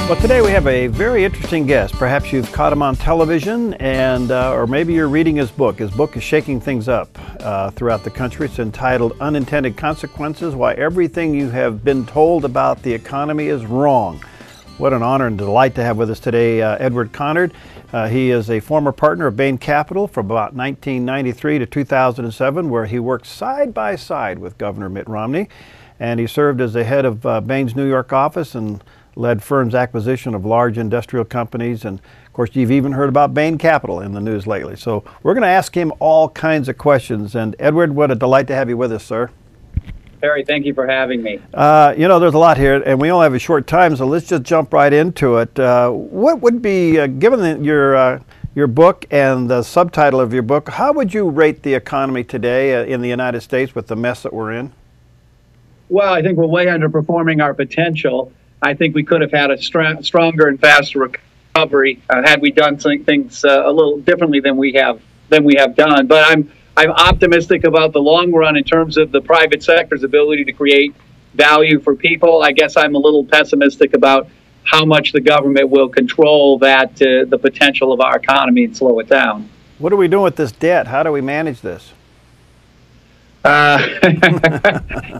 Well, today we have a very interesting guest. Perhaps you've caught him on television, or maybe you're reading his book. His book is shaking things up throughout the country. It's entitled Unintended Consequences: Why Everything You Have Been Told About the Economy is Wrong. What an honor and delight to have with us today Edward Conard. He is a former partner of Bain Capital from about 1993 to 2007, where he worked side by side with Governor Mitt Romney. And he served as the head of Bain's New York office and led firm's acquisition of large industrial companies. And of course, you've even heard about Bain Capital in the news lately. So we're going to ask him all kinds of questions. And Edward, what a delight to have you with us, sir. Harry, thank you for having me. You know, there's a lot here, and we only have a short time, so let's just jump right into it. What would be, given your book and the subtitle of your book, how would you rate the economy today in the United States with the mess that we're in? Well, I think we're way underperforming our potential. I think we could have had a stronger and faster recovery had we done things a little differently than we have done. But I'm optimistic about the long run in terms of the private sector's ability to create value for people. I guess I'm a little pessimistic about how much the government will control the potential of our economy and slow it down. What are we doing with this debt? How do we manage this?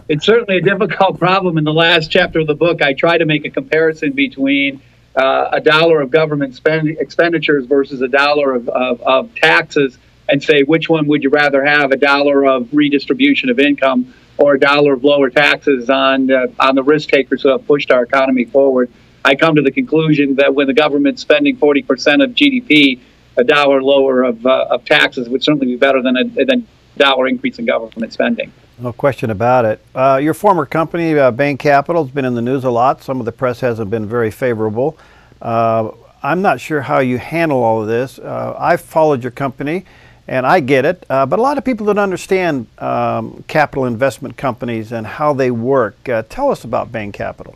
It's certainly a difficult problem. In the last chapter of the book, I try to make a comparison between $1 of government expenditures versus $1 of taxes, and say, which one would you rather have, $1 of redistribution of income or $1 of lower taxes on the risk takers who have pushed our economy forward? I come to the conclusion that when the government's spending 40% of GDP, $1 lower of taxes would certainly be better than a dollar increase in government spending. No question about it. Your former company, Bain Capital, has been in the news a lot. Some of the press hasn't been very favorable. I'm not sure how you handle all of this. I've followed your company, and I get it, but a lot of people don't understand capital investment companies and how they work. Tell us about Bain Capital.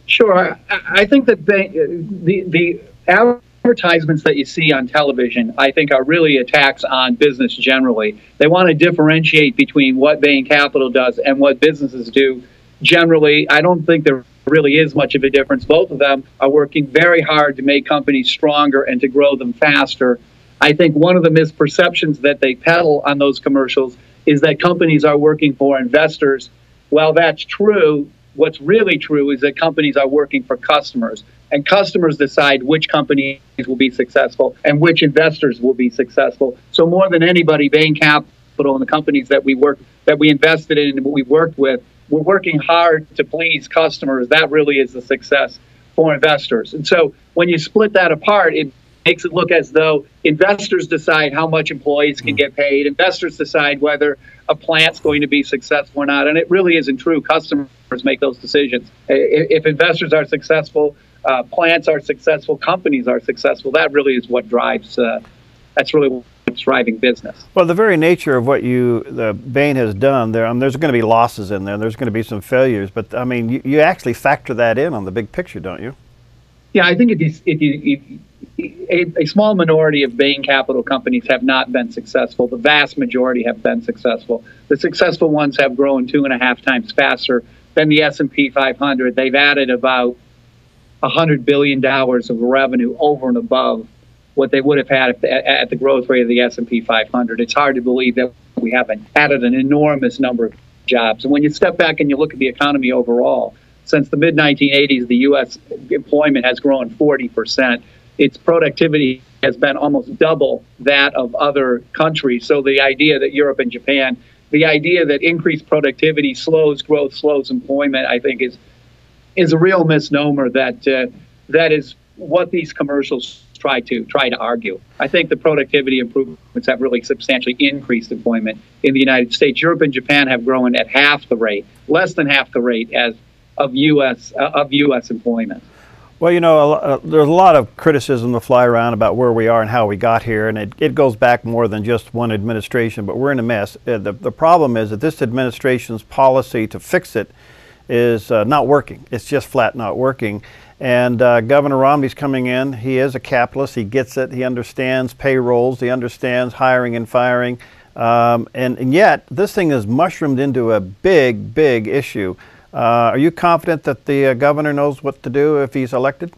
Sure. I think that the advertisements that you see on television, I think, are really attacks on business generally. They want to differentiate between what Bain Capital does and what businesses do generally. I don't think there really is much of a difference. Both of them are working very hard to make companies stronger and to grow them faster. I think one of the misperceptions that they peddle on those commercials is that companies are working for investors. Well, that's true. What's really true is that companies are working for customers, and customers decide which companies will be successful and which investors will be successful. So more than anybody, Bain Capital and the companies that we invested in and we worked with, we're working hard to please customers. That really is the success for investors. And so when you split that apart, it makes it look as though investors decide how much employees can get paid. Investors decide whether a plant's going to be successful or not. And it really isn't true. Customers make those decisions. If investors are successful, plants are successful, companies are successful, that really is what drives, that's really what's driving business. Well, the very nature of what the Bain has done, there's going to be losses in there, there's going to be some failures, but I mean, you actually factor that in on the big picture, don't you? Yeah, I think a small minority of Bain Capital companies have not been successful. The vast majority have been successful. The successful ones have grown 2.5 times faster than the S&P 500. They've added about $100 billion of revenue over and above what they would have had at the growth rate of the S&P 500. It's hard to believe that we haven't added an enormous number of jobs. And when you step back and you look at the economy overall, since the mid-1980s, the U.S. employment has grown 40%. Its productivity has been almost double that of other countries. So the idea that Europe and Japan, the idea that increased productivity slows growth, slows employment, I think is a real misnomer that is what these commercials try to argue. I think the productivity improvements have really substantially increased employment in the United States. Europe and Japan have grown at half the rate, less than half the rate of U.S. employment. Well, you know, there's a lot of criticism to fly around about where we are and how we got here, and it goes back more than just one administration, but we're in a mess. The problem is that this administration's policy to fix it is not working. It's just flat not working. And Governor Romney's coming in. He is a capitalist. He gets it. He understands payrolls. He understands hiring and firing. And yet, this thing has mushroomed into a big, big issue. Are you confident that the governor knows what to do if he's elected?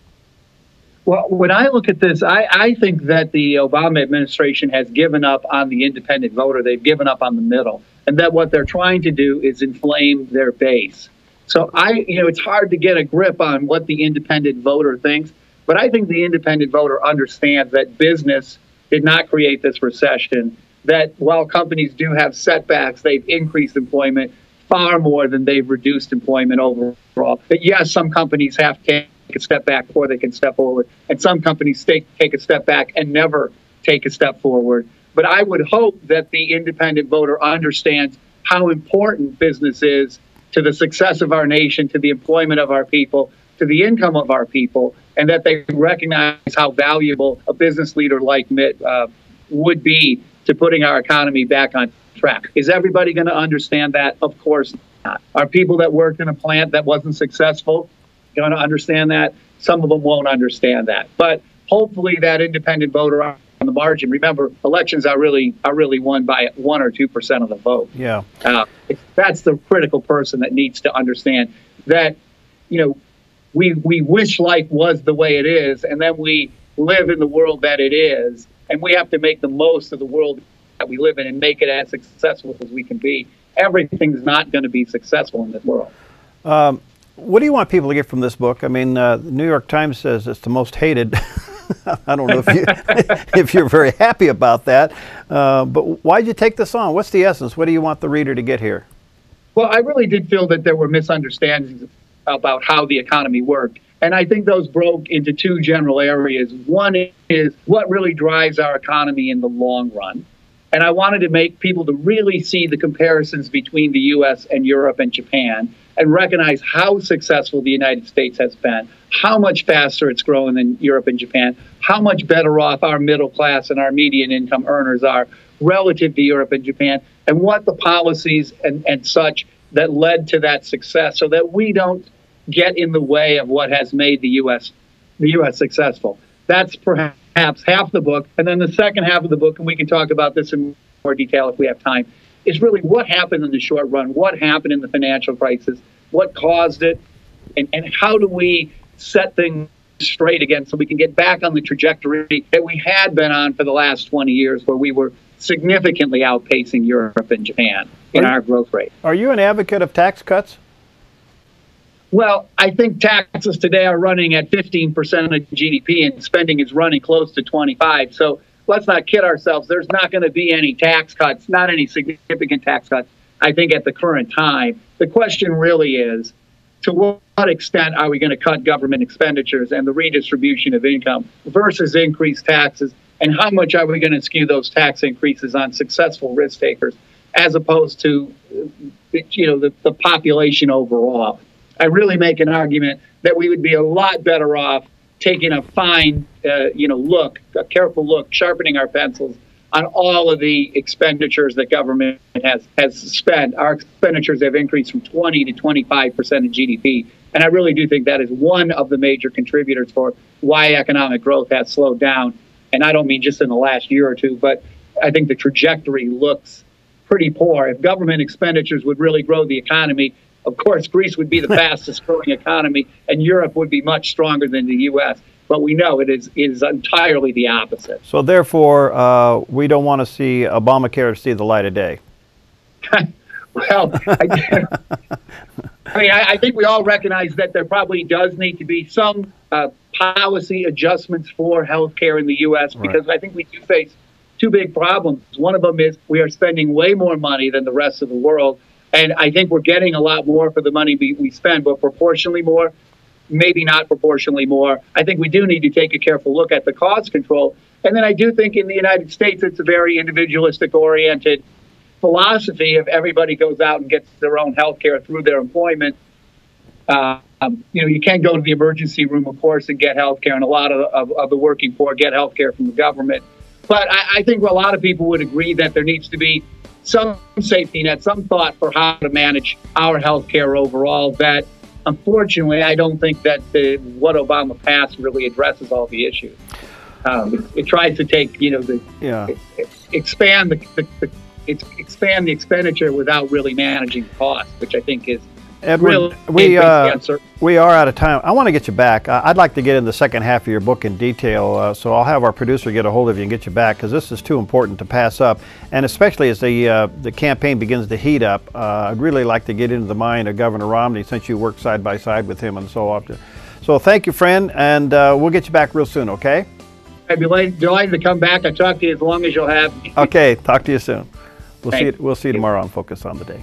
Well, when I look at this, I think that the Obama administration has given up on the independent voter. They've given up on the middle, and that what they're trying to do is inflame their base. So it's hard to get a grip on what the independent voter thinks, but I think the independent voter understands that business did not create this recession, that while companies do have setbacks, they've increased employment far more than they've reduced employment overall. But yes, some companies have to take a step back before they can step forward, and some companies take a step back and never take a step forward. But I would hope that the independent voter understands how important business is to the success of our nation, to the employment of our people, to the income of our people, and that they recognize how valuable a business leader like Mitt would be to putting our economy back on track. Is everybody going to understand that? Of course not. Are people that worked in a plant that wasn't successful going to understand that? Some of them won't understand that. But hopefully that independent voter on the margin, remember, elections are really won by 1 or 2% of the vote. Yeah. That's the critical person that needs to understand that, we wish life was the way it is, and then we live in the world that it is, and we have to make the most of the world that we live in and make it as successful as we can be. Everything's not going to be successful in this world. What do you want people to get from this book? I mean, the New York Times says it's the most hated. I don't know if you're very happy about that, but why'd you take this on? What's the essence? What do you want the reader to get here? Well, I really did feel that there were misunderstandings about how the economy worked. And I think those broke into two general areas. One is what really drives our economy in the long run. And I wanted to make people to really see the comparisons between the U.S. and Europe and Japan and recognize how successful the United States has been, how much faster it's growing than Europe and Japan, how much better off our middle class and our median income earners are relative to Europe and Japan, and what the policies and such that led to that success so that we don't get in the way of what has made the U.S. successful. That's perhaps half the book. And then the second half of the book, and we can talk about this in more detail if we have time, is really what happened in the short run, what happened in the financial crisis, what caused it, and how do we set things straight again so we can get back on the trajectory that we had been on for the last 20 years where we were significantly outpacing Europe and Japan in our growth rate. Are you an advocate of tax cuts? Well, I think taxes today are running at 15% of GDP and spending is running close to 25%. So let's not kid ourselves. There's not going to be any tax cuts, not any significant tax cuts, I think, at the current time. The question really is, to what extent are we going to cut government expenditures and the redistribution of income versus increase taxes? And how much are we going to skew those tax increases on successful risk takers as opposed to, the population overall? I really make an argument that we would be a lot better off taking a fine, a careful look, sharpening our pencils on all of the expenditures that government has spent. Our expenditures have increased from 20 to 25% of GDP. And I really do think that is one of the major contributors for why economic growth has slowed down. And I don't mean just in the last year or two, but I think the trajectory looks pretty poor. If government expenditures would really grow the economy, of course, Greece would be the fastest growing economy and Europe would be much stronger than the U.S. But we know it is entirely the opposite. So therefore, we don't want to see Obamacare see the light of day. Well, I think we all recognize that there probably does need to be some policy adjustments for healthcare in the U.S. because I think we do face two big problems. One of them is we are spending way more money than the rest of the world. And I think we're getting a lot more for the money we spend, but proportionally more, maybe not proportionally more. I think we do need to take a careful look at the cost control. And then I do think in the United States, it's a very individualistic-oriented philosophy. If everybody goes out and gets their own health care through their employment, you can't go to the emergency room, of course, and get health care. And a lot of the working poor get health care from the government. But I think a lot of people would agree that there needs to be some safety net, some thought for how to manage our health care overall. That, unfortunately, I don't think that what Obama passed really addresses all the issues. It tries to take, expand the expenditure without really managing the cost, which I think is Edward, really we are out of time. I want to get you back. I'd like to get in the second half of your book in detail, so I'll have our producer get a hold of you and get you back, because this is too important to pass up. And especially as the campaign begins to heat up, I'd really like to get into the mind of Governor Romney, since you work side by side with him and so often. So thank you, friend, and we'll get you back real soon, okay? I'd be delighted to come back and talk to you as long as you'll have me. Okay, talk to you soon. We'll Thanks. see you tomorrow on Focus on the Day.